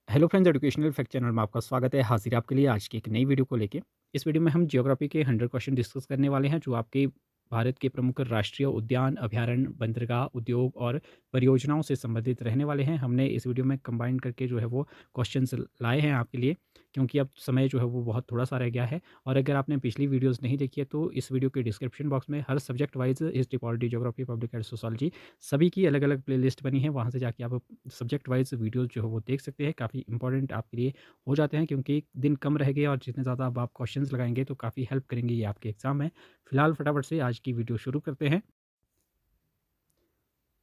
Hello friends, educational fact channel में आपका स्वागत है। हाजिर आपके लिए आज की एक नई वीडियो को लेके। इस वीडियो में हम ज्योग्राफी के 100 क्वेश्चन डिस्कस करने वाले हैं, जो आपके भारत के प्रमुख राष्ट्रीय उद्यान, अभयारण्य, बंदरगाह, उद्योग और परियोजनाओं से संबंधित रहने वाले हैं। हमने इस वीडियो में कंबाइन करके जो है वो क्वेश्चंस लाए हैं आपके लिए, क्योंकि अब समय जो है वो बहुत थोड़ा सा रह गया है। और अगर आपने पिछली वीडियोज़ नहीं देखी है तो इस वीडियो के डिस्क्रिप्शन बॉक्स में हर subject wise history, polity, geography, public and sociology सभी की अलग अलग प्लेलिस्ट बनी है। वहाँ से जाके आप सब्जेक्ट वाइज वीडियोज़ जो है वो देख सकते हैं। काफ़ी इंपॉर्टेंट आपके लिए हो जाते हैं, क्योंकि दिन कम रह गए और जितने ज़्यादा अब आप क्वेश्चंस लगाएंगे तो काफ़ी हेल्प करेंगे ये आपके एग्जाम में। फिलहाल फटाफट से आज की वीडियो शुरू करते हैं।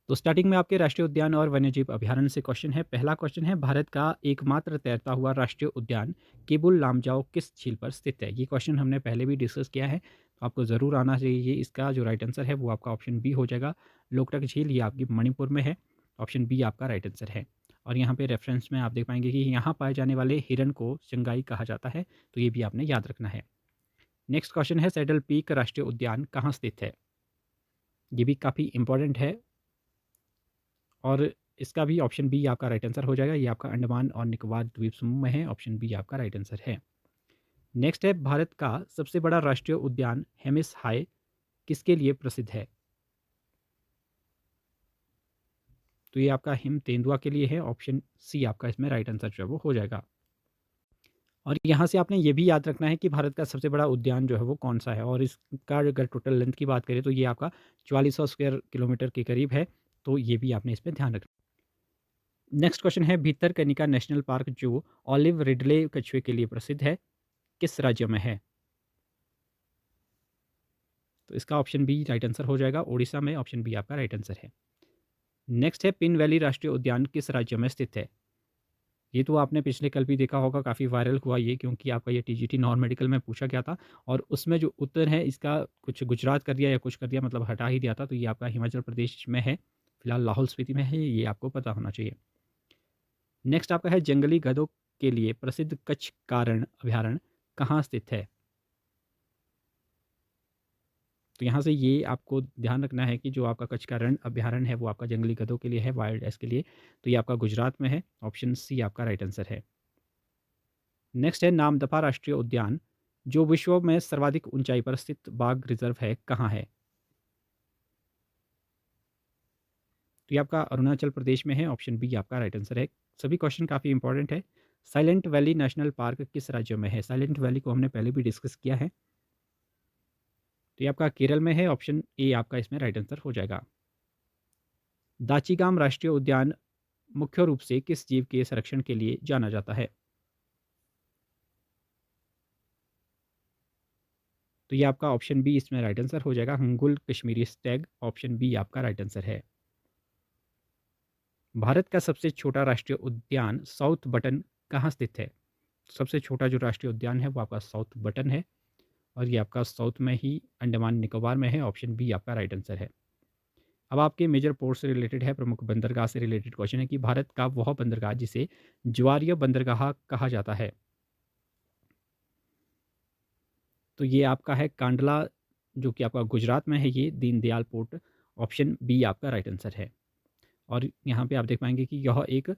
तो स्टार्टिंग में आपके राष्ट्रीय उद्यान और वन्यजीव अभयारण्य से क्वेश्चन है। पहला क्वेश्चन है, भारत का एकमात्र तैरता हुआ राष्ट्रीय उद्यान केबुल लामजाओ किस झील पर स्थित है? ये क्वेश्चन हमने पहले भी डिस्कस किया है, तो आपको ज़रूर आना चाहिए। इसका जो राइट आंसर है वो आपका ऑप्शन बी हो जाएगा। लोकटक झील ये आपकी मणिपुर में है। ऑप्शन बी आपका राइट आंसर है। और यहाँ पे रेफरेंस में आप देख पाएंगे कि यहाँ पाए जाने वाले हिरन को चंगाई कहा जाता है, तो ये भी आपने याद रखना है। नेक्स्ट क्वेश्चन है, सैडल पीक राष्ट्रीय उद्यान कहाँ स्थित है? ये भी काफ़ी इंपॉर्टेंट है और इसका भी ऑप्शन बी आपका राइट आंसर हो जाएगा। ये आपका अंडमान और निकोबार द्वीप समूह में है। ऑप्शन बी आपका राइट आंसर है। नेक्स्ट है, भारत का सबसे बड़ा राष्ट्रीय उद्यान हेमिस हाई किसके लिए प्रसिद्ध है? तो ये आपका हिम तेंदुआ के लिए है। ऑप्शन सी आपका इसमें राइट आंसर जो है वो हो जाएगा। और यहाँ से आपने ये भी याद रखना है कि भारत का सबसे बड़ा उद्यान जो है वो कौन सा है, और इसका अगर टोटल लेंथ की बात करें तो ये आपका 4400 स्क्वायर किलोमीटर के करीब है। तो ये भी आपने इसमें ध्यान रखना। नेक्स्ट क्वेश्चन है, भितरकनिका नेशनल पार्क जो ऑलिव रिडले कछुए के लिए प्रसिद्ध है, किस राज्य में है? तो इसका ऑप्शन बी राइट आंसर हो जाएगा, उड़ीसा में। ऑप्शन बी आपका राइट आंसर है। नेक्स्ट है, पिन वैली राष्ट्रीय उद्यान किस राज्य में स्थित है? ये तो आपने पिछले कल भी देखा होगा, काफ़ी वायरल हुआ ये, क्योंकि आपका ये टीजीटी नॉन मेडिकल में पूछा गया था। और उसमें जो उत्तर है इसका कुछ गुजरात कर दिया या कुछ कर दिया, मतलब हटा ही दिया था। तो ये आपका हिमाचल प्रदेश में है। फिलहाल लाहौल स्पीति में है, ये आपको पता होना चाहिए। नेक्स्ट आपका है, जंगली गधों के लिए प्रसिद्ध कच्छ कारण अभयारण्य कहाँ स्थित है? तो यहाँ से ये आपको ध्यान रखना है कि जो आपका कच्छ का रण अभयारण्य है वो आपका जंगली गधों के लिए है, वाइल्ड एस के लिए। तो ये आपका गुजरात में है। ऑप्शन सी आपका राइट आंसर है। नेक्स्ट है, नामदफा राष्ट्रीय उद्यान जो विश्व में सर्वाधिक ऊंचाई पर स्थित बाघ रिजर्व है, कहाँ है? तो ये आपका अरुणाचल प्रदेश में है। ऑप्शन बी आपका राइट आंसर है। सभी क्वेश्चन काफ़ी इंपॉर्टेंट है। साइलेंट वैली नेशनल पार्क किस राज्य में है? साइलेंट वैली को हमने पहले भी डिस्कस किया है। तो ये आपका केरल में है। ऑप्शन ए आपका इसमें राइट आंसर हो जाएगा। दाचीगाम राष्ट्रीय उद्यान मुख्य रूप से किस जीव के संरक्षण के लिए जाना जाता है? तो ये आपका ऑप्शन बी इसमें राइट आंसर हो जाएगा, Hangul Kashmiri stag. Option B आपका राइट आंसर है। भारत का सबसे छोटा राष्ट्रीय उद्यान साउथ बटन कहाँ स्थित है? सबसे छोटा जो राष्ट्रीय उद्यान है वो आपका साउथ बटन है, और ये आपका साउथ में ही अंडमान निकोबार में है। ऑप्शन बी आपका राइट आंसर है। अब आपके मेजर पोर्ट से रिलेटेड है, प्रमुख बंदरगाह से रिलेटेड क्वेश्चन है कि भारत का वह बंदरगाह जिसे ज्वारीय बंदरगाह कहा जाता है, तो ये आपका है कांडला, जो कि आपका गुजरात में है, ये दीनदयाल पोर्ट। ऑप्शन बी आपका राइट आंसर है। और यहाँ पे आप देख पाएंगे कि यह एक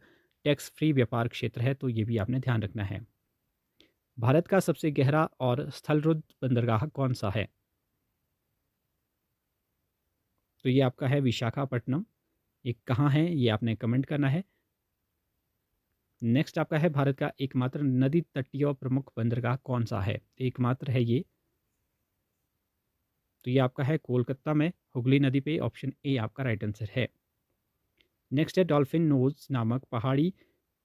टैक्स फ्री व्यापार क्षेत्र है, तो ये भी आपने ध्यान रखना है। भारत का सबसे गहरा और स्थलरुद्ध बंदरगाह कौन सा है? तो ये आपका है विशाखापट्टनम। ये कहाँ है ये आपने कमेंट करना है। नेक्स्ट आपका है, भारत का एकमात्र नदी तटीय प्रमुख बंदरगाह कौन सा है? एकमात्र है ये। तो ये आपका है कोलकाता में, हुगली नदी पे। ऑप्शन ए आपका राइट आंसर है। नेक्स्ट है, डॉल्फिन नोज नामक पहाड़ी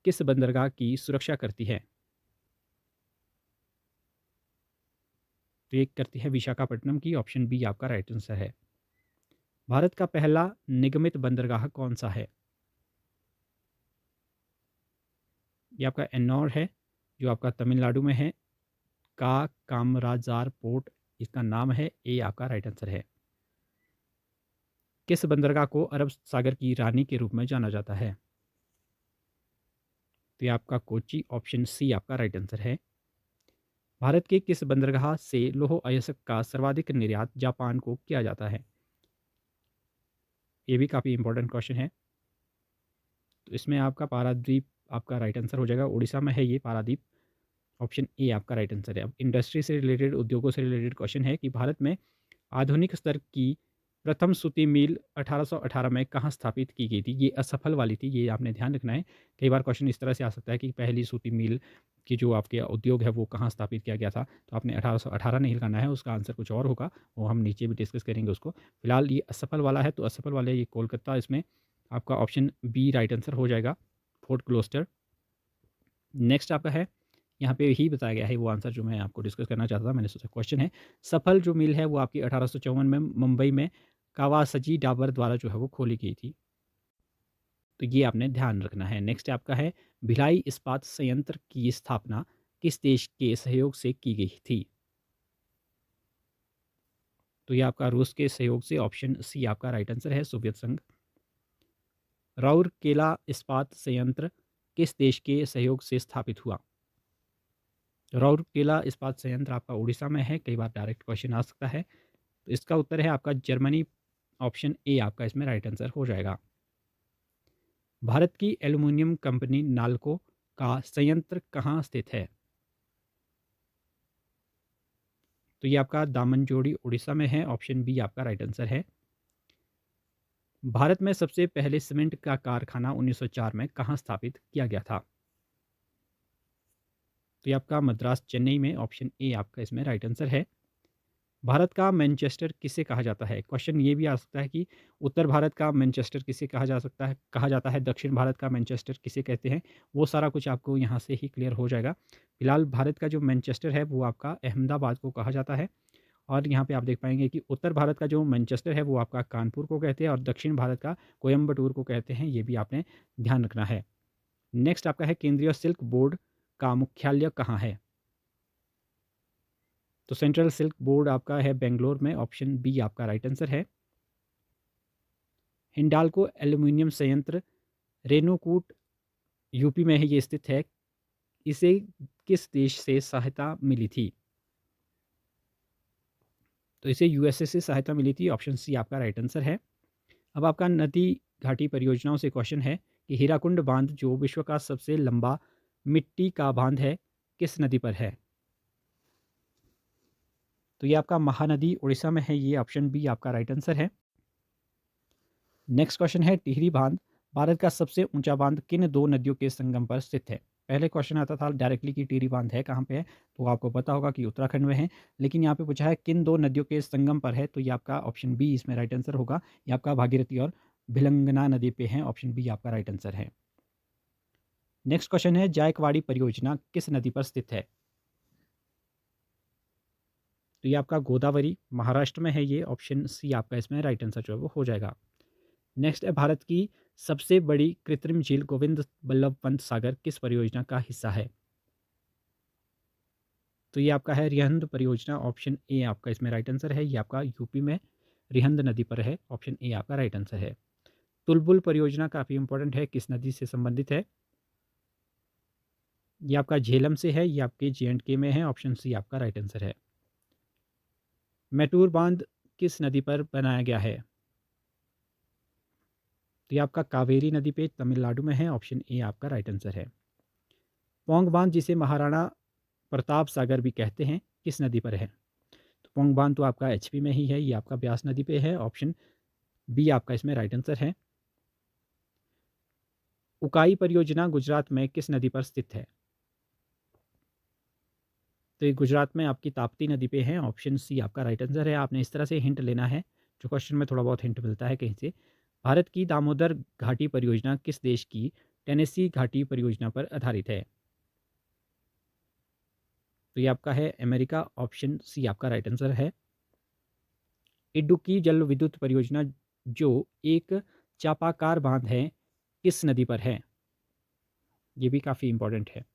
किस बंदरगाह की सुरक्षा करती है? तो ये करती है विशाखापट्टनम की। ऑप्शन बी आपका राइट आंसर है। भारत का पहला निगमित बंदरगाह कौन सा है? ये आपका एन्नौर है, जो आपका तमिलनाडु में है। का कामराजार पोर्ट इसका नाम है। ए आपका राइट आंसर है। किस बंदरगाह को अरब सागर की रानी के रूप में जाना जाता है? तो ये आपका कोची। ऑप्शन सी आपका राइट आंसर है। भारत के किस बंदरगाह से लौह अयस्क का सर्वाधिक निर्यात जापान को किया जाता है? ये भी काफ़ी इंपॉर्टेंट क्वेश्चन है। तो इसमें आपका पारादीप आपका राइट आंसर हो जाएगा। उड़ीसा में है ये पारादीप, ऑप्शन ए आपका राइट आंसर है। अब इंडस्ट्री से रिलेटेड, उद्योगों से रिलेटेड क्वेश्चन है कि भारत में आधुनिक स्तर की प्रथम सूती मिल 1818 में कहाँ स्थापित की गई थी? ये असफल वाली थी, ये आपने ध्यान रखना है। कई बार क्वेश्चन इस तरह से आ सकता है कि पहली सूती मिल की जो आपके उद्योग है वो कहाँ स्थापित किया गया था? तो आपने 1818 नहीं लगाना है, उसका आंसर कुछ और होगा, वो हम नीचे भी डिस्कस करेंगे उसको। फिलहाल ये असफल वाला है, तो असफल वाला ये कोलकाता, इसमें आपका ऑप्शन बी राइट आंसर हो जाएगा, फोर्ट ग्लोस्टर। नेक्स्ट आपका है, यहाँ पे ही बताया गया है वो आंसर जो मैं आपको डिस्कस करना चाहता था, मैंने सोचा क्वेश्चन है। सफल जो मिल है वो आपकी 1854 में मुंबई में कावासजी डाबर द्वारा जो है वो खोली गई थी, तो ये आपने ध्यान रखना है। नेक्स्ट आपका है, भिलाई इस्पात संयंत्र की स्थापना किस देश के सहयोग से की गई थी? तो ये आपका रूस के सहयोग से, ऑप्शन सी आपका राइट आंसर है, सोवियत संघ। राउरकेला इस्पात संयंत्र किस देश के सहयोग से स्थापित हुआ? राउरकेला इस्पात संयंत्र आपका उड़ीसा में है, कई बार डायरेक्ट क्वेश्चन आ सकता है। तो इसका उत्तर है आपका जर्मनी, ऑप्शन ए आपका इसमें राइट आंसर हो जाएगा। भारत की एल्युमिनियम कंपनी नाल्को का संयंत्र कहाँ स्थित है? तो ये आपका दामनजोड़ी उड़ीसा में है, ऑप्शन बी आपका राइट आंसर है। भारत में सबसे पहले सीमेंट का कारखाना 1904 में कहाँ स्थापित किया गया था? तो ये आपका मद्रास चेन्नई में, ऑप्शन ए आपका इसमें राइट आंसर है। भारत का मैनचेस्टर किसे कहा जाता है? क्वेश्चन ये भी आ सकता है कि उत्तर भारत का मैनचेस्टर किसे कहा जा सकता है, कहा जाता है, दक्षिण भारत का मैनचेस्टर किसे कहते हैं, वो सारा कुछ आपको यहाँ से ही क्लियर हो जाएगा। फिलहाल भारत का जो मैनचेस्टर है वो आपका अहमदाबाद को कहा जाता है, और यहाँ पे आप देख पाएंगे कि उत्तर भारत का जो मैनचेस्टर है वो आपका कानपुर को कहते हैं, और दक्षिण भारत का कोयम्बटूर को कहते हैं, ये भी आपने ध्यान रखना है। नेक्स्ट आपका है, केंद्रीय सिल्क बोर्ड का मुख्यालय कहाँ है? तो सेंट्रल सिल्क बोर्ड आपका है बेंगलोर में, ऑप्शन बी आपका राइट आंसर है। हिंडाल्को एल्यूमिनियम संयंत्र रेणुकूट यूपी में ही ये स्थित है, इसे किस देश से सहायता मिली थी? तो इसे यूएसए से सहायता मिली थी, ऑप्शन सी आपका राइट आंसर है। अब आपका नदी घाटी परियोजनाओं से क्वेश्चन है कि हीराकुंड बांध जो विश्व का सबसे लंबा मिट्टी का बांध है, किस नदी पर है? तो ये आपका महानदी उड़ीसा में है, ये ऑप्शन बी आपका राइट आंसर है। नेक्स्ट क्वेश्चन है, टिहरी बांध भारत का सबसे ऊंचा बांध किन दो नदियों के संगम पर स्थित है? पहले क्वेश्चन आता था डायरेक्टली कि टिहरी बांध है कहाँ पे है, तो आपको पता होगा कि उत्तराखंड में है, लेकिन यहाँ पे पूछा है किन दो नदियों के संगम पर है, तो ये आपका ऑप्शन बी इसमें राइट आंसर होगा। ये आपका भागीरथी और भिलंगना नदी पे है, ऑप्शन बी आपका राइट आंसर है। नेक्स्ट क्वेश्चन है, जायकवाड़ी परियोजना किस नदी पर स्थित है? तो ये आपका गोदावरी महाराष्ट्र में है, ये ऑप्शन सी आपका इसमें राइट आंसर जो है वो हो जाएगा। नेक्स्ट है, भारत की सबसे बड़ी कृत्रिम झील गोविंद बल्लभ पंत सागर किस परियोजना का हिस्सा है? तो ये आपका है रिहंद परियोजना, ऑप्शन ए आपका इसमें राइट आंसर है। ये आपका यूपी में रिहंद नदी पर है, ऑप्शन ए आपका राइट आंसर है। तुलबुल परियोजना काफ़ी इंपॉर्टेंट है, किस नदी से संबंधित है? ये आपका झेलम से है, ये आपके जे&के में है, ऑप्शन सी आपका राइट आंसर है। मैटूर बांध किस नदी पर बनाया गया है? तो ये आपका कावेरी नदी पे तमिलनाडु में है, ऑप्शन ए आपका राइट आंसर है। पौंग बांध जिसे महाराणा प्रताप सागर भी कहते हैं, किस नदी पर है? तो पौंग बांध तो आपका एचपी में ही है, ये आपका ब्यास नदी पे है, ऑप्शन बी आपका इसमें राइट आंसर है। उकाई परियोजना गुजरात में किस नदी पर स्थित है? तो ये गुजरात में आपकी ताप्ती नदी पे है, ऑप्शन सी आपका राइट आंसर है। आपने इस तरह से हिंट लेना है, जो क्वेश्चन में थोड़ा बहुत हिंट मिलता है कहीं से। भारत की दामोदर घाटी परियोजना किस देश की टेनेसी घाटी परियोजना पर आधारित है? तो ये आपका है अमेरिका, ऑप्शन सी आपका राइट आंसर है। इडुक्की जल विद्युत परियोजना जो एक चापाकार बांध है, किस नदी पर है? ये भी काफ़ी इंपॉर्टेंट है।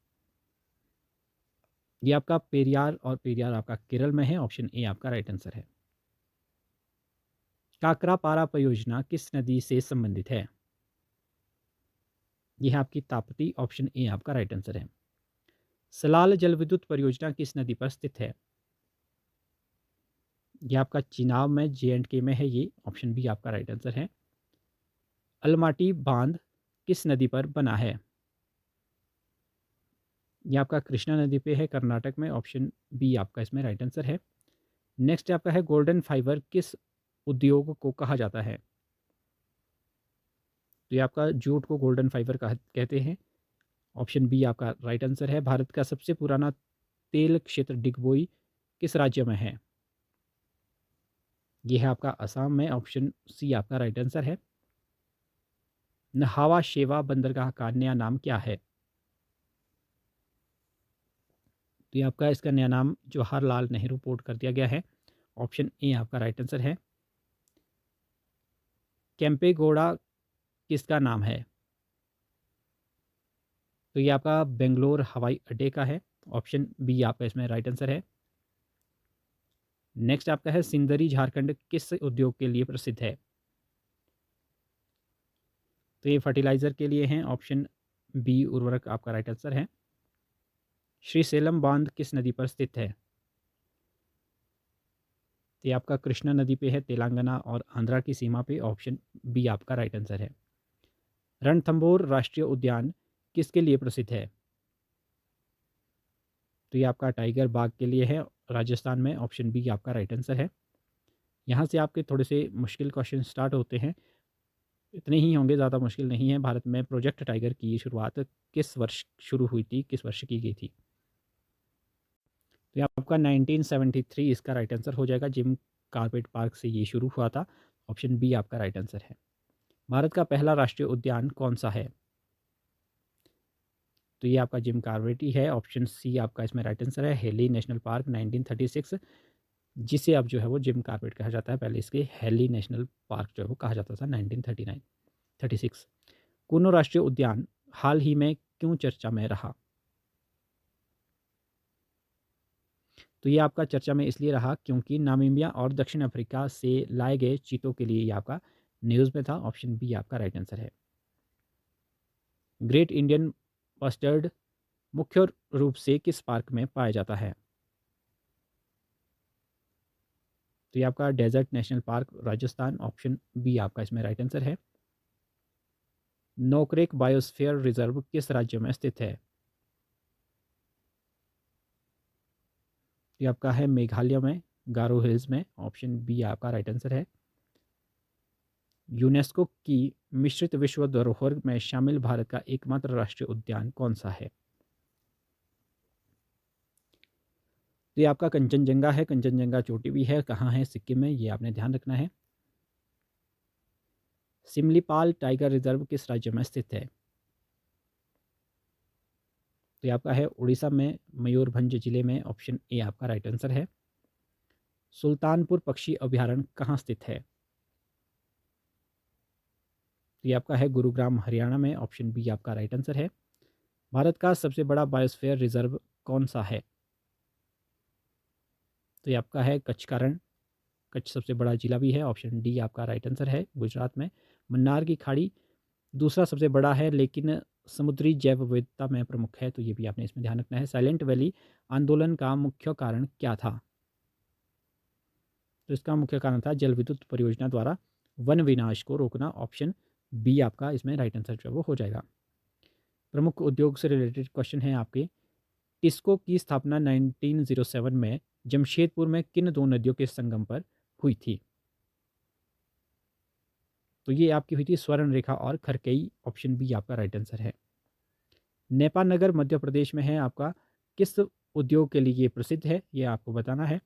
ये आपका पेरियार, और पेरियार आपका केरल में है, ऑप्शन ए आपका राइट आंसर है। काकरापारा परियोजना किस नदी से संबंधित है? यह है आपकी ताप्ती, ऑप्शन ए आपका राइट आंसर है। सलाल जल विद्युत परियोजना किस नदी पर स्थित है? यह आपका चिनाब में जे&के में है, ये ऑप्शन बी आपका राइट आंसर है। अलमाटी बांध किस नदी पर बना है? ये आपका कृष्णा नदी पे है कर्नाटक में, ऑप्शन बी आपका इसमें राइट आंसर है। नेक्स्ट आपका है गोल्डन फाइबर किस उद्योग को कहा जाता है? तो ये आपका जूट को गोल्डन फाइबर कहते हैं, ऑप्शन बी आपका राइट आंसर है। भारत का सबसे पुराना तेल क्षेत्र डिगबोई किस राज्य में है? ये है आपका असम में, ऑप्शन सी आपका राइट आंसर है। नहावा शेवा बंदरगाह का नया नाम क्या है? तो ये आपका इसका नया नाम जवाहरलाल नेहरू पोर्ट कर दिया गया है, ऑप्शन ए आपका राइट आंसर है। केम्पेगौड़ा किसका नाम है? तो ये आपका बेंगलोर हवाई अड्डे का है, ऑप्शन बी आपका इसमें राइट आंसर है। नेक्स्ट आपका है सिंदरी झारखंड किस उद्योग के लिए प्रसिद्ध है? तो ये फर्टिलाइज़र के लिए हैं, ऑप्शन बी उर्वरक आपका राइट आंसर है। श्रीसेलम बांध किस नदी पर स्थित है? तो ये आपका कृष्णा नदी पे है, तेलंगाना और आंध्रा की सीमा पे, ऑप्शन बी आपका राइट आंसर है। रणथंभौर राष्ट्रीय उद्यान किसके लिए प्रसिद्ध है? तो ये आपका टाइगर बाग के लिए है, राजस्थान में, ऑप्शन बी आपका राइट आंसर है। यहाँ से आपके थोड़े से मुश्किल क्वेश्चन स्टार्ट होते हैं, इतने ही होंगे, ज़्यादा मुश्किल नहीं है। भारत में प्रोजेक्ट टाइगर की शुरुआत किस वर्ष शुरू हुई थी, किस वर्ष की गई थी? तो ये आपका 1973 इसका राइट आंसर हो जाएगा। जिम कार्पेट पार्क से ये शुरू हुआ था, ऑप्शन बी आपका राइट आंसर है। भारत का पहला राष्ट्रीय उद्यान कौन सा है? तो ये आपका जिम कार्बेट ही है, ऑप्शन सी आपका इसमें राइट आंसर है। हेली नेशनल पार्क 1936, जिसे अब जो है वो जिम कार्बेट कहा जाता है, पहले इसके हेली नेशनल पार्क जो है वो कहा जाता था 1936। कुनो राष्ट्रीय उद्यान हाल ही में क्यों चर्चा में रहा? तो ये आपका चर्चा में इसलिए रहा क्योंकि नामीबिया और दक्षिण अफ्रीका से लाए गए चीतों के लिए ये आपका न्यूज़ में था, ऑप्शन बी आपका राइट आंसर है। ग्रेट इंडियन बस्टर्ड मुख्य रूप से किस पार्क में पाया जाता है? तो ये आपका desert national park Rajasthan, option B आपका इसमें राइट आंसर है। नोकरेक बायोस्फीयर रिजर्व किस राज्य में स्थित है? ये आपका है मेघालय में, गारो हिल्स में, ऑप्शन बी आपका राइट आंसर है। यूनेस्को की मिश्रित विश्व धरोहर में शामिल भारत का एकमात्र राष्ट्रीय उद्यान कौन सा है? तो ये आपका कंचनजंगा है, कंचनजंगा चोटी भी है, कहाँ है? सिक्किम में, ये आपने ध्यान रखना है। सिमलीपाल टाइगर रिजर्व किस राज्य में स्थित है? तो ये आपका है उड़ीसा में, मयूरभंज जिले में, ऑप्शन ए आपका राइट आंसर है। सुल्तानपुर पक्षी अभयारण्य कहाँ स्थित है? तो ये आपका है गुरुग्राम हरियाणा में, ऑप्शन बी आपका राइट आंसर है। भारत का सबसे बड़ा बायोस्फीयर रिजर्व कौन सा है? तो ये आपका है कच्छ का रण, कच्छ सबसे बड़ा जिला भी है, ऑप्शन डी आपका राइट आंसर है। गुजरात में मन्नार की खाड़ी दूसरा सबसे बड़ा है, लेकिन समुद्री जैव विविधता में प्रमुख है, तो ये भी आपने इसमें ध्यान रखना है। साइलेंट वैली आंदोलन का मुख्य कारण क्या था? तो इसका मुख्य कारण था जल विद्युत परियोजना द्वारा वन विनाश को रोकना, ऑप्शन बी आपका इसमें राइट आंसर जो है वो हो जाएगा। प्रमुख उद्योग से रिलेटेड क्वेश्चन है आपके। टिस्को की स्थापना 1907 में जमशेदपुर में किन दो नदियों के संगम पर हुई थी? तो ये आपकी हुई थी स्वर्ण रेखा और खरकई, ऑप्शन बी आपका राइट आंसर है। नेपा नगर मध्य प्रदेश में है, आपका किस उद्योग के लिए ये प्रसिद्ध है, ये आपको बताना है। तो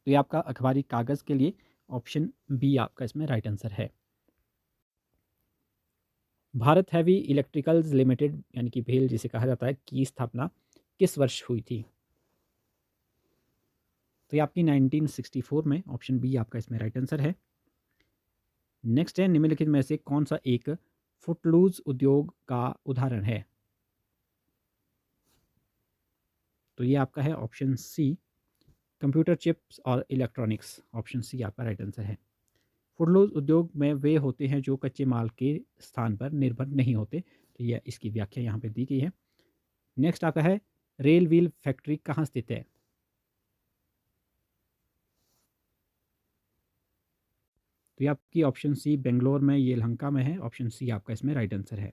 ये आपका अखबारी कागज़ के लिए, ऑप्शन बी आपका इसमें राइट आंसर है। भारत हैवी इलेक्ट्रिकल्स लिमिटेड यानी कि भेल जिसे कहा जाता है, की स्थापना किस वर्ष हुई थी? तो ये आपकी 1964 में, ऑप्शन बी आपका इसमें राइट आंसर है। नेक्स्ट है निम्नलिखित में से कौन सा एक फुटलूज उद्योग का उदाहरण है? तो ये आपका है ऑप्शन सी कंप्यूटर चिप्स और इलेक्ट्रॉनिक्स, ऑप्शन सी आपका राइट आंसर है। फुटलूज उद्योग में वे होते हैं जो कच्चे माल के स्थान पर निर्भर नहीं होते, तो यह इसकी व्याख्या यहाँ पे दी गई है। नेक्स्ट आपका है रेल व्हील फैक्ट्री कहाँ स्थित है? तो ये आपकी ऑप्शन सी बेंगलोर में, ये लंका में है, ऑप्शन सी आपका इसमें राइट आंसर है।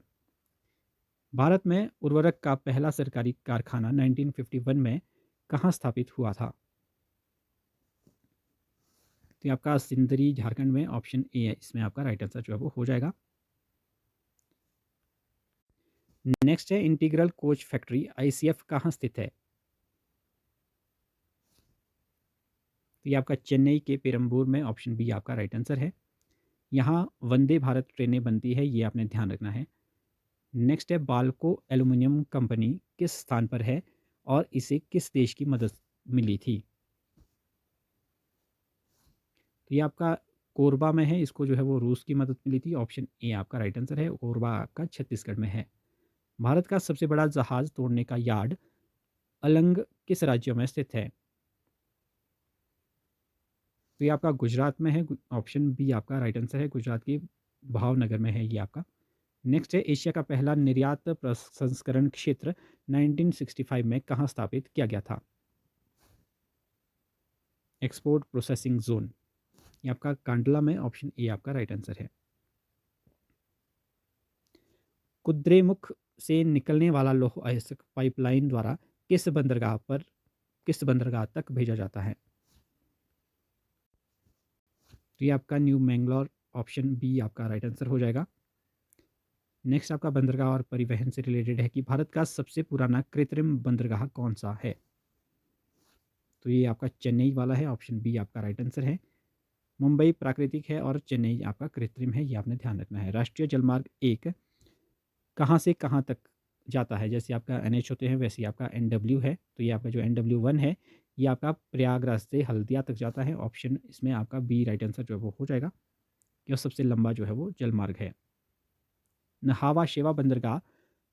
भारत में उर्वरक का पहला सरकारी कारखाना 1951 में कहाँ स्थापित हुआ था? तो ये आपका सिंदरी झारखंड में ऑप्शन ए है, इसमें आपका राइट आंसर जो है वो हो जाएगा। नेक्स्ट है इंटीग्रल कोच फैक्ट्री आईसीएफ कहाँ स्थित है? तो ये आपका चेन्नई के पेरम्बूर में, ऑप्शन बी आपका राइट आंसर है। यहाँ वंदे भारत ट्रेनें बनती है, ये आपने ध्यान रखना है। नेक्स्ट है बाल्को एल्युमिनियम कंपनी किस स्थान पर है और इसे किस देश की मदद मिली थी? तो ये आपका कोरबा में है, इसको जो है वो रूस की मदद मिली थी, ऑप्शन ए आपका राइट आंसर है। कोरबा आपका छत्तीसगढ़ में है। भारत का सबसे बड़ा जहाज तोड़ने का यार्ड अलंग किस राज्य में स्थित है? तो ये आपका गुजरात में है, ऑप्शन बी आपका राइट आंसर है। गुजरात के भावनगर में है ये आपका। नेक्स्ट है एशिया का पहला निर्यात प्रसंस्करण क्षेत्र 1965 में कहाँ स्थापित किया गया था? एक्सपोर्ट प्रोसेसिंग जोन, ये आपका कांडला में, ऑप्शन ए आपका राइट आंसर है। कुद्रेमुख से निकलने वाला लौह अयस्क पाइपलाइन द्वारा किस बंदरगाह तक भेजा जाता है? तो ये आपका न्यू मैंगलोर, ऑप्शन बी आपका राइट आंसर हो जाएगा। नेक्स्ट आपका बंदरगाह और परिवहन से रिलेटेड है कि भारत का सबसे पुराना कृत्रिम बंदरगाह कौन सा है? तो ये आपका चेन्नई वाला है, ऑप्शन बी आपका राइट आंसर है। मुंबई प्राकृतिक है और चेन्नई आपका कृत्रिम है, ये आपने ध्यान रखना है। राष्ट्रीय जलमार्ग एक कहाँ से कहाँ तक जाता है? जैसे आपका एनएच होते हैं वैसे ही आपका एनडब्ल्यू है। तो ये आपका जो एनडब्ल्यू 1 है, ये आपका प्रयागराज से हल्दिया तक जाता है, ऑप्शन इसमें आपका बी राइट आंसर जो है वो हो जाएगा। यह सबसे लंबा जो है वो जलमार्ग है। नहावा शेवा बंदरगाह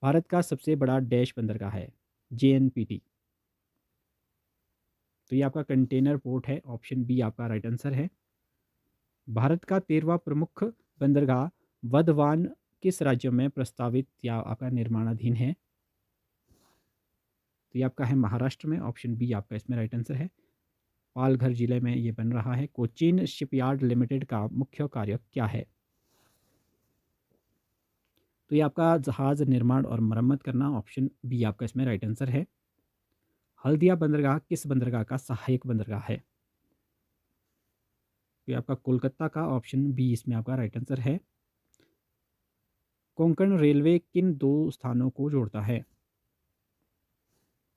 भारत का सबसे बड़ा डैश बंदरगाह है, जेएनपीटी। तो ये आपका कंटेनर पोर्ट है, ऑप्शन बी आपका राइट आंसर है। भारत का 13वां प्रमुख बंदरगाह वधवान किस राज्य में प्रस्तावित या आपका निर्माणाधीन है? तो ये आपका है महाराष्ट्र में, ऑप्शन बी आपका इसमें राइट आंसर है। पालघर जिले में ये बन रहा है। कोचीन शिपयार्ड लिमिटेड का मुख्य कार्य क्या है? तो ये आपका जहाज निर्माण और मरम्मत करना, ऑप्शन बी आपका इसमें राइट आंसर है। हल्दिया बंदरगाह किस बंदरगाह का सहायक बंदरगाह है? तो ये आपका कोलकाता का, ऑप्शन बी इसमें आपका राइट आंसर है। कोंकण रेलवे किन दो स्थानों को जोड़ता है?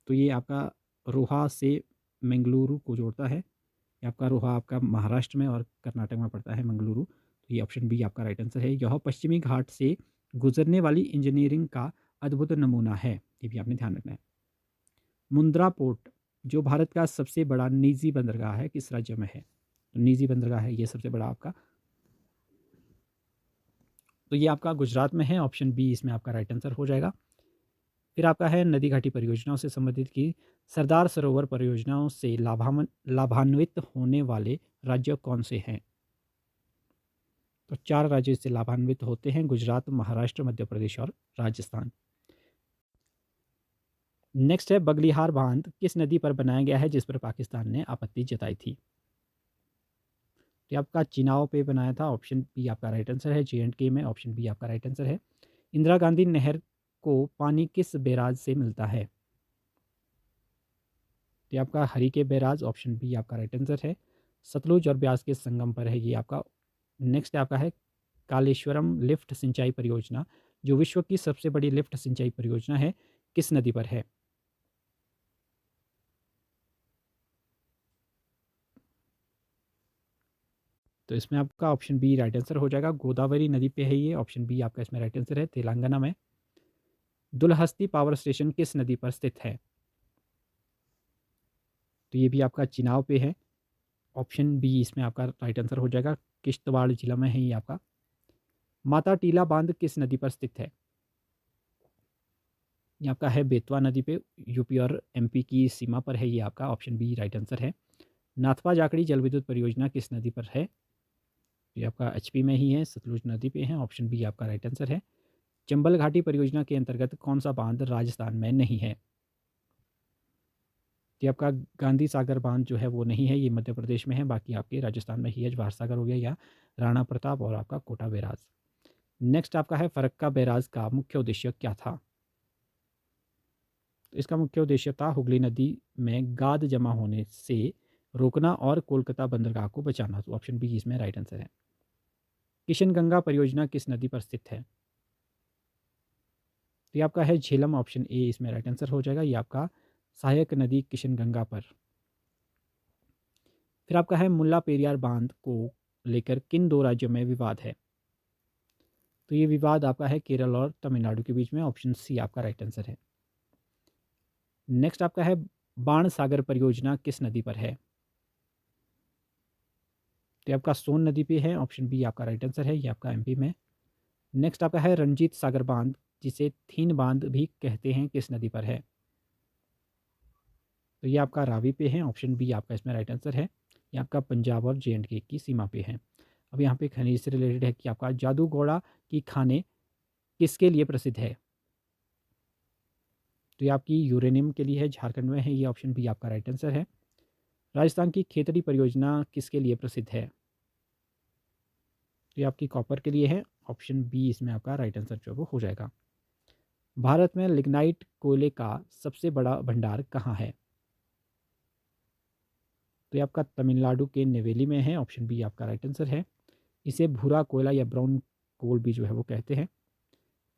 तो ये आपका रोहा से मंगलुरु को जोड़ता है। ये आपका रोहा आपका महाराष्ट्र में और कर्नाटक में पड़ता है मंगलुरु। तो ये ऑप्शन बी आपका राइट आंसर है। यह पश्चिमी घाट से गुजरने वाली इंजीनियरिंग का अद्भुत नमूना है, ये भी आपने ध्यान रखना है। मुंद्रा पोर्ट जो भारत का सबसे बड़ा निजी बंदरगाह है किस राज्य में है? तो निजी बंदरगाह है ये सबसे बड़ा आपका, तो ये आपका गुजरात में है, ऑप्शन बी इसमें आपका राइट आंसर हो जाएगा। फिर आपका है नदी घाटी परियोजनाओं से संबंधित की सरदार सरोवर परियोजनाओं से लाभान्वित होने वाले राज्य कौन से हैं? तो 4 राज्य इससे लाभान्वित होते हैं, गुजरात, महाराष्ट्र, मध्य प्रदेश और राजस्थान। नेक्स्ट है बगलिहार बांध किस नदी पर बनाया गया है जिस पर पाकिस्तान ने आपत्ति जताई थी? तो ये आपका चिनाव पे बनाया था, ऑप्शन बी आपका राइट आंसर है। जे&के में, ऑप्शन बी आपका राइट आंसर है। इंदिरा गांधी नहर को पानी किस बैराज से मिलता है? तो ये आपका हरिके बैराज, ऑप्शन बी आपका राइट आंसर है। सतलुज और ब्यास के संगम पर है ये आपका। नेक्स्ट आपका है कालेश्वरम लिफ्ट सिंचाई परियोजना जो विश्व की सबसे बड़ी लिफ्ट सिंचाई परियोजना है, किस नदी पर है? तो इसमें आपका ऑप्शन बी राइट आंसर हो जाएगा। गोदावरी नदी पे है ये, ऑप्शन बी आपका इसमें राइट आंसर है, तेलंगाना में। दुलहस्ती पावर स्टेशन किस नदी पर स्थित है? तो ये भी आपका चिनाव पे है, ऑप्शन बी इसमें आपका राइट आंसर हो जाएगा। किश्तवाड़ जिला में है ये आपका। माता टीला बांध किस नदी पर स्थित है? ये आपका है बेतवा नदी पे, यूपी और एमपी की सीमा पर है ये आपका, ऑप्शन बी राइट आंसर है। नाथपा जाखड़ी जल विद्युत परियोजना किस नदी पर है? ये आपका एचपी में ही है, सतलुज नदी पे है, ऑप्शन बी आपका राइट आंसर है। चंबल घाटी परियोजना के अंतर्गत कौन सा बांध राजस्थान में नहीं है? ये आपका गांधी सागर बांध जो है वो नहीं है, ये मध्य प्रदेश में है, बाकी आपके राजस्थान में ही है। जवाहर सागर हो गया या राणा प्रताप और आपका कोटा बैराज। नेक्स्ट आपका है फरक्का बैराज का मुख्य उद्देश्य क्या था? तो इसका मुख्य उद्देश्य था हुगली नदी में गाद जमा होने से रोकना और कोलकाता बंदरगाह को बचाना। तो ऑप्शन बी इसमें राइट आंसर है। किशनगंगा परियोजना किस नदी पर स्थित है? तो ये आपका है झेलम, ऑप्शन ए इसमें राइट आंसर हो जाएगा। ये आपका सहायक नदी किशनगंगा पर। फिर आपका है मुल्ला पेरियार बांध को लेकर किन दो राज्यों में विवाद है? तो ये विवाद आपका है केरल और तमिलनाडु के बीच में। ऑप्शन सी आपका राइट आंसर है। नेक्स्ट आपका है बाण सागर परियोजना किस नदी पर है? तो ये आपका सोन नदी पे है। ऑप्शन बी आपका राइट आंसर है। ये आपका एमपी में। नेक्स्ट आपका है रंजीत सागर बांध, जिसे थीन बांध भी कहते हैं, किस नदी पर है? तो ये आपका रावी पे है। ऑप्शन बी आपका इसमें राइट आंसर है। ये आपका पंजाब और जे&के की सीमा पे है। अब यहाँ पे खनिज से रिलेटेड है कि आपका जादूगोड़ा की खाने किसके लिए प्रसिद्ध है? तो ये आपकी यूरेनियम के लिए है, झारखंड में है। ये ऑप्शन बी आपका राइट आंसर है। राजस्थान की खेतड़ी परियोजना किसके लिए प्रसिद्ध है? तो ये आपकी कॉपर के लिए है। ऑप्शन बी इसमें आपका राइट आंसर जो वो हो जाएगा। भारत में लिग्नाइट कोयले का सबसे बड़ा भंडार कहाँ है? तो ये आपका तमिलनाडु के नेवेली में है। ऑप्शन बी आपका राइट आंसर है। इसे भूरा कोयला या ब्राउन कोल भी जो है वो कहते हैं।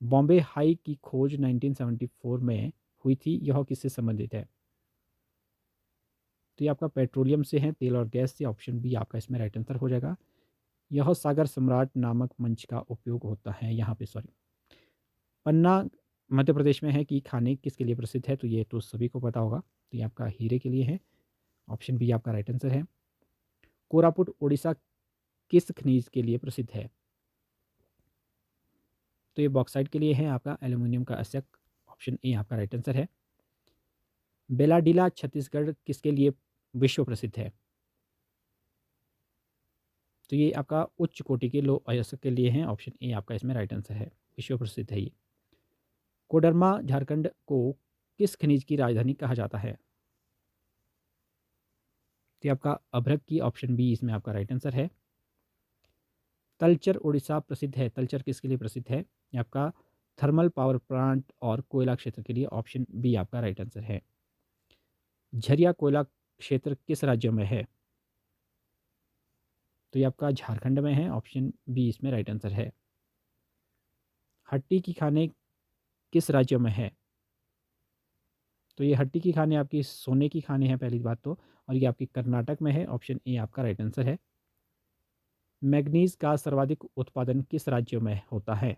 बॉम्बे हाई की खोज 1974 में हुई थी, यह किससे संबंधित है? तो ये आपका पेट्रोलियम से है, तेल और गैस से। ऑप्शन बी आपका इसमें राइट आंसर हो जाएगा। यह सागर सम्राट नामक मंच का उपयोग होता है यहाँ पे, सॉरी। पन्ना मध्य प्रदेश में है कि खाने किसके लिए प्रसिद्ध है? तो ये तो सभी को पता होगा। तो ये आपका हीरे के लिए है। ऑप्शन बी आपका राइट आंसर है। कोरापुट उड़ीसा किस खनिज के लिए प्रसिद्ध है? तो ये बॉक्साइट के लिए है, आपका एल्यूमिनियम का अयस्क। ऑप्शन ए आपका राइट आंसर है। बेलाडीला छत्तीसगढ़ किसके लिए विश्व प्रसिद्ध है? तो ये आपका उच्च कोटि के लो अयस्क के लिए हैं। ऑप्शन ए आपका इसमें राइट आंसर है। विश्व प्रसिद्ध है ये। कोडरमा झारखंड को किस खनिज की राजधानी कहा जाता है? तो ये आपका अभ्रक की। ऑप्शन बी इसमें आपका राइट आंसर है। तलचर उड़ीसा प्रसिद्ध है, तलचर किसके लिए प्रसिद्ध है? ये आपका थर्मल पावर प्लांट और कोयला क्षेत्र के लिए। ऑप्शन बी आपका राइट आंसर है। झरिया कोयला क्षेत्र किस राज्य में है? तो ये आपका झारखंड में है। ऑप्शन बी इसमें राइट आंसर है। हट्टी की खाने किस राज्य में है? तो ये हट्टी की खाने आपकी सोने की खाने हैं पहली बात तो, और ये आपकी कर्नाटक में है। ऑप्शन ए आपका राइट आंसर है। मैग्नीज का सर्वाधिक उत्पादन किस राज्य में होता है?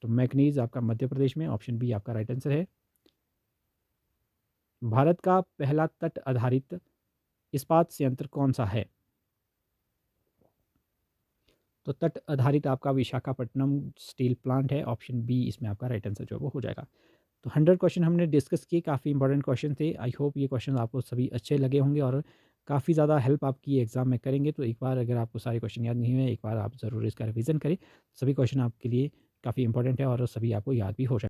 तो मैग्नीज आपका मध्य प्रदेश में। ऑप्शन बी आपका राइट आंसर है। भारत का पहला तट आधारित इस्पात संयंत्र कौन सा है? तो तट आधारित आपका विशाखापट्टनम स्टील प्लांट है। ऑप्शन बी इसमें आपका राइट आंसर जो है वो हो जाएगा। तो 100 क्वेश्चन हमने डिस्कस किए, काफ़ी इंपॉर्टेंट क्वेश्चन थे। आई होप ये क्वेश्चन आपको सभी अच्छे लगे होंगे और काफ़ी ज़्यादा हेल्प आपकी एग्जाम में करेंगे। तो एक बार अगर आपको सारे क्वेश्चन याद नहीं हुए, एक बार आप ज़रूर इसका रिवीजन करें। सभी क्वेश्चन आपके लिए काफ़ी इंपॉर्टेंट है और सभी आपको याद भी हो जाए।